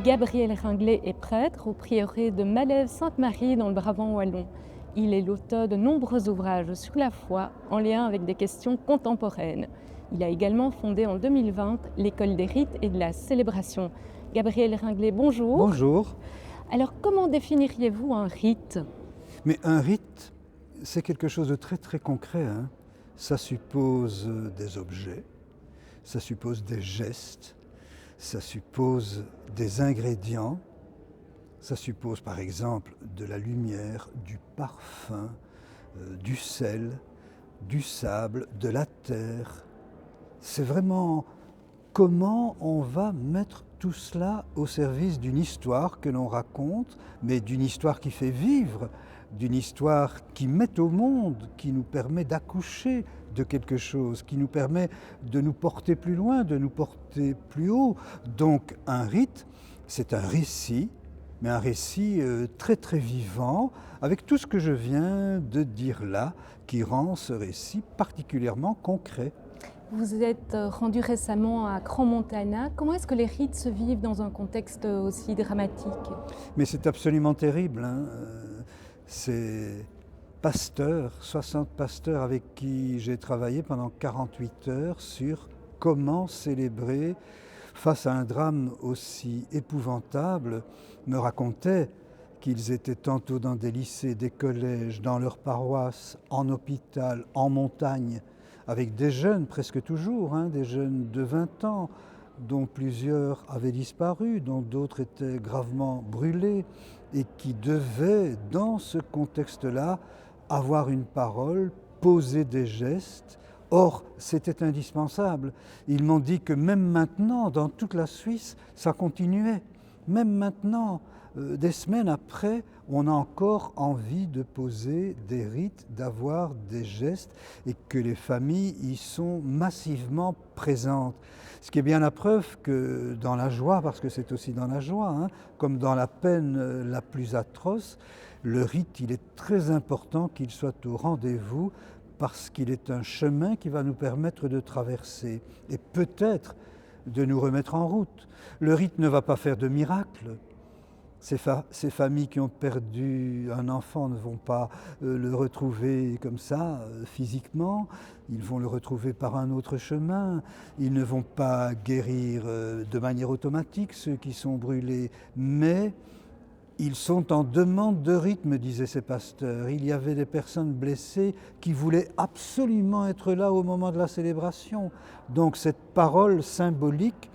Gabriel Ringlet est prêtre au prieuré de Malève-Sainte-Marie dans le Brabant wallon. Il est l'auteur de nombreux ouvrages sur la foi en lien avec des questions contemporaines. Il a également fondé en 2020 l'école des rites et de la célébration. Gabriel Ringlet, bonjour. Bonjour. Alors comment définiriez-vous un rite? Mais un rite, c'est quelque chose de très très concret, hein. Ça suppose des objets, ça suppose des gestes, ça suppose des ingrédients, ça suppose par exemple de la lumière, du parfum, du sel, du sable, de la terre. C'est vraiment comment on va mettre tout cela au service d'une histoire que l'on raconte, mais d'une histoire qui fait vivre, d'une histoire qui met au monde, qui nous permet d'accoucher de quelque chose, qui nous permet de nous porter plus loin, de nous porter plus haut. Donc un rite, c'est un récit, mais un récit très très vivant, avec tout ce que je viens de dire là, qui rend ce récit particulièrement concret. Vous êtes rendu récemment à Crans-Montana. Comment est-ce que les rites se vivent dans un contexte aussi dramatique? Mais c'est absolument terrible, hein. Ces pasteurs, 60 pasteurs avec qui j'ai travaillé pendant 48 heures sur comment célébrer face à un drame aussi épouvantable, me racontaient qu'ils étaient tantôt dans des lycées, des collèges, dans leurs paroisses, en hôpital, en montagne, avec des jeunes presque toujours, hein, des jeunes de 20 ans, dont plusieurs avaient disparu, dont d'autres étaient gravement brûlés, et qui devaient, dans ce contexte-là, avoir une parole, poser des gestes. Or, c'était indispensable. Ils m'ont dit que même maintenant, dans toute la Suisse, ça continuait. Même maintenant, des semaines après, on a encore envie de poser des rites, d'avoir des gestes, et que les familles y sont massivement présentes. Ce qui est bien la preuve que dans la joie, parce que c'est aussi dans la joie, hein, comme dans la peine la plus atroce, le rite, il est très important qu'il soit au rendez-vous, parce qu'il est un chemin qui va nous permettre de traverser et peut-être de nous remettre en route. Le rite ne va pas faire de miracle. Ces familles qui ont perdu un enfant ne vont pas le retrouver comme ça physiquement, ils vont le retrouver par un autre chemin. Ils ne vont pas guérir de manière automatique ceux qui sont brûlés, mais ils sont en demande de rythme, disaient ces pasteurs. Il y avait des personnes blessées qui voulaient absolument être là au moment de la célébration. Donc cette parole symbolique,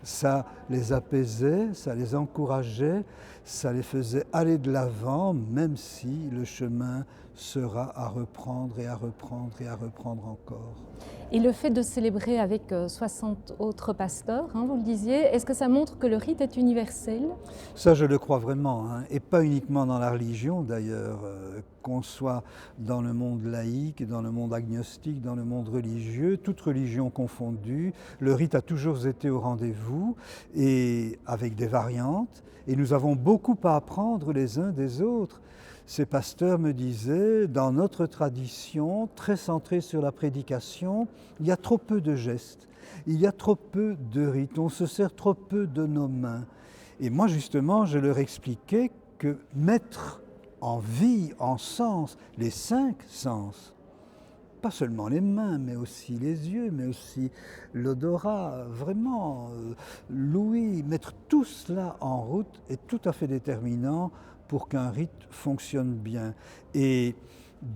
ça les apaisait, ça les encourageait, ça les faisait aller de l'avant, même si le chemin sera à reprendre et à reprendre et à reprendre encore. Et le fait de célébrer avec 60 autres pasteurs, hein, vous le disiez, est-ce que ça montre que le rite est universel? Ça, je le crois vraiment, hein, et pas uniquement dans la religion d'ailleurs, qu'on soit dans le monde laïque, dans le monde agnostique, dans le monde religieux, toute religion confondue, le rite a toujours été au rendez-vous et avec des variantes, et nous avons beaucoup à apprendre les uns des autres. Ces pasteurs me disaient, dans notre tradition, très centrée sur la prédication, il y a trop peu de gestes, il y a trop peu de rites, on se sert trop peu de nos mains. Et moi, justement, je leur expliquais que mettre en vie, en sens, les 5 sens, pas seulement les mains, mais aussi les yeux, mais aussi l'odorat, vraiment, l'ouïe, mettre tout cela en route est tout à fait déterminant pour qu'un rite fonctionne bien. Et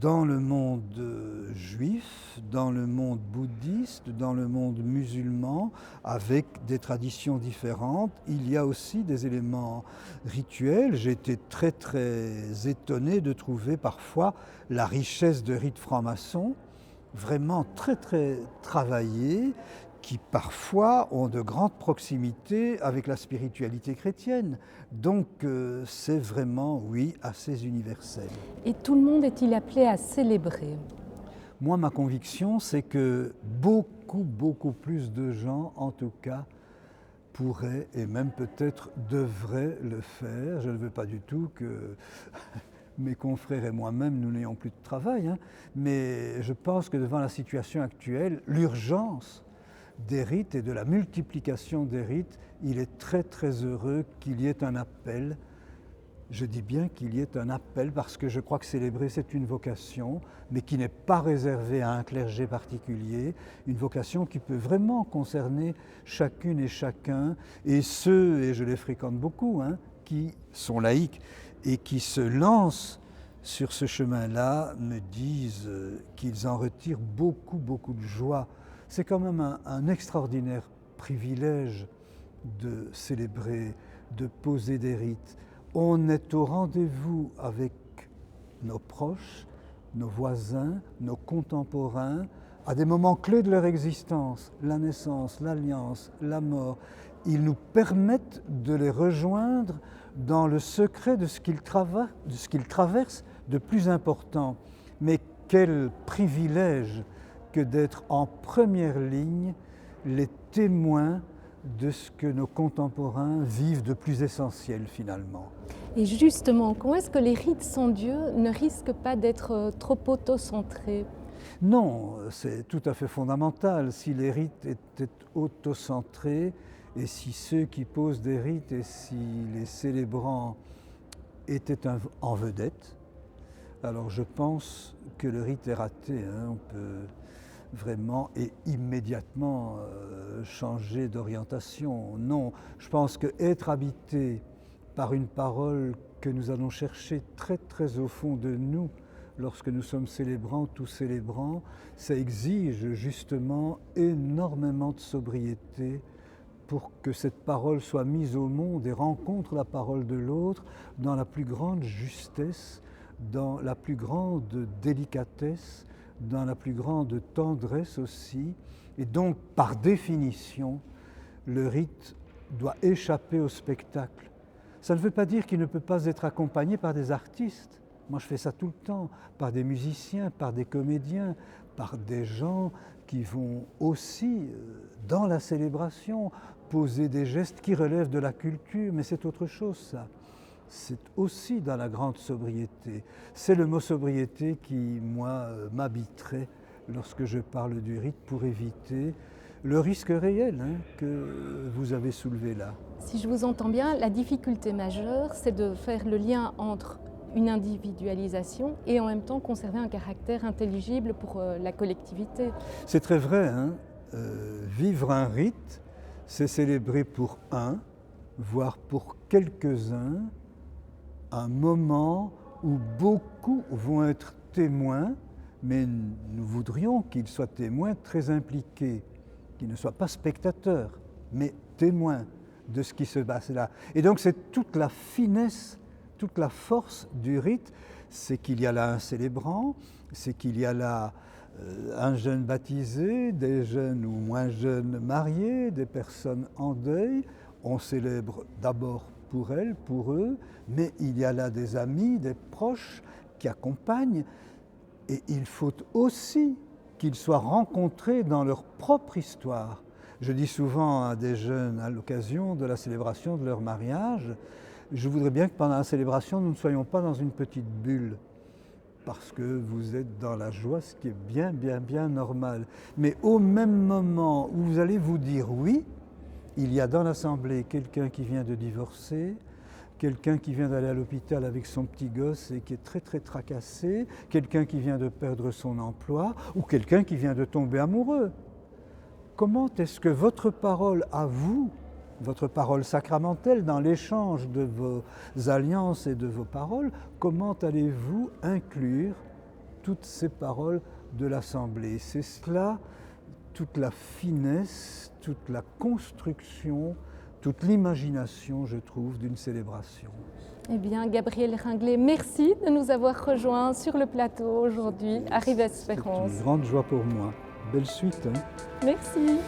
dans le monde juif, dans le monde bouddhiste, dans le monde musulman, avec des traditions différentes, il y a aussi des éléments rituels. J'ai été très très étonné de trouver parfois la richesse de rites francs-maçons, vraiment très très travaillés, qui parfois ont de grandes proximités avec la spiritualité chrétienne. Donc c'est vraiment, oui, assez universel. Et tout le monde est-il appelé à célébrer? Moi, ma conviction, c'est que beaucoup plus de gens, en tout cas, pourraient et même peut-être devraient le faire. Je ne veux pas du tout que mes confrères et moi-même, nous n'ayons plus de travail, hein, mais je pense que devant la situation actuelle, l'urgence des rites et de la multiplication des rites il est très très heureux qu'il y ait un appel. Je dis bien qu'il y ait un appel parce que je crois que célébrer c'est une vocation, mais qui n'est pas réservée à un clergé particulier, une vocation qui peut vraiment concerner chacune et chacun, et ceux, et je les fréquente beaucoup, qui sont laïcs et qui se lancent sur ce chemin-là me disent qu'ils en retirent beaucoup, beaucoup de joie. C'est quand même un extraordinaire privilège de célébrer, de poser des rites. On est au rendez-vous avec nos proches, nos voisins, nos contemporains, à des moments clés de leur existence, la naissance, l'alliance, la mort. Ils nous permettent de les rejoindre dans le secret de ce qu'ils traversent de plus important. Mais quel privilège que d'être en première ligne les témoins de ce que nos contemporains vivent de plus essentiel finalement. Et justement, comment est-ce que les rites sans Dieu ne risquent pas d'être trop autocentrés ? Non, c'est tout à fait fondamental. Si les rites étaient autocentrés et si ceux qui posent des rites et si les célébrants étaient en vedette, alors je pense que le rite est raté. On peut vraiment et immédiatement changer d'orientation. Non, je pense qu'être habité par une parole que nous allons chercher très très au fond de nous lorsque nous sommes célébrants, tous célébrants, ça exige justement énormément de sobriété pour que cette parole soit mise au monde et rencontre la parole de l'autre dans la plus grande justesse, dans la plus grande délicatesse, dans la plus grande tendresse aussi. Et donc, par définition, le rite doit échapper au spectacle. Ça ne veut pas dire qu'il ne peut pas être accompagné par des artistes. Moi, je fais ça tout le temps, par des musiciens, par des comédiens, par des gens qui vont aussi, dans la célébration, poser des gestes qui relèvent de la culture, mais c'est autre chose, ça. C'est aussi dans la grande sobriété. C'est le mot sobriété qui, moi, m'habiterait lorsque je parle du rite pour éviter le risque réel que vous avez soulevé là. Si je vous entends bien, la difficulté majeure, c'est de faire le lien entre une individualisation et en même temps conserver un caractère intelligible pour la collectivité. C'est très vrai. Vivre un rite, c'est célébrer pour un, voire pour quelques-uns, un moment où beaucoup vont être témoins, mais nous voudrions qu'ils soient témoins très impliqués, qu'ils ne soient pas spectateurs, mais témoins de ce qui se passe là. Et donc c'est toute la finesse, toute la force du rite, c'est qu'il y a là un célébrant, c'est qu'il y a là un jeune baptisé, des jeunes ou moins jeunes mariés, des personnes en deuil. On célèbre d'abord pour elles, pour eux, mais il y a là des amis, des proches qui accompagnent, et il faut aussi qu'ils soient rencontrés dans leur propre histoire. Je dis souvent à des jeunes à l'occasion de la célébration de leur mariage, je voudrais bien que pendant la célébration, nous ne soyons pas dans une petite bulle, parce que vous êtes dans la joie, ce qui est bien, bien, bien normal. Mais au même moment où vous allez vous dire oui, il y a dans l'assemblée quelqu'un qui vient de divorcer, quelqu'un qui vient d'aller à l'hôpital avec son petit gosse et qui est très très tracassé, quelqu'un qui vient de perdre son emploi ou quelqu'un qui vient de tomber amoureux. Comment est-ce que votre parole à vous, votre parole sacramentelle dans l'échange de vos alliances et de vos paroles, comment allez-vous inclure toutes ces paroles de l'assemblée? C'est cela, toute la finesse, toute la construction, toute l'imagination, je trouve, d'une célébration. Eh bien, Gabriel Ringlet, merci de nous avoir rejoints sur le plateau aujourd'hui à Rives-Espérance. C'est une grande joie pour moi. Belle suite. Merci.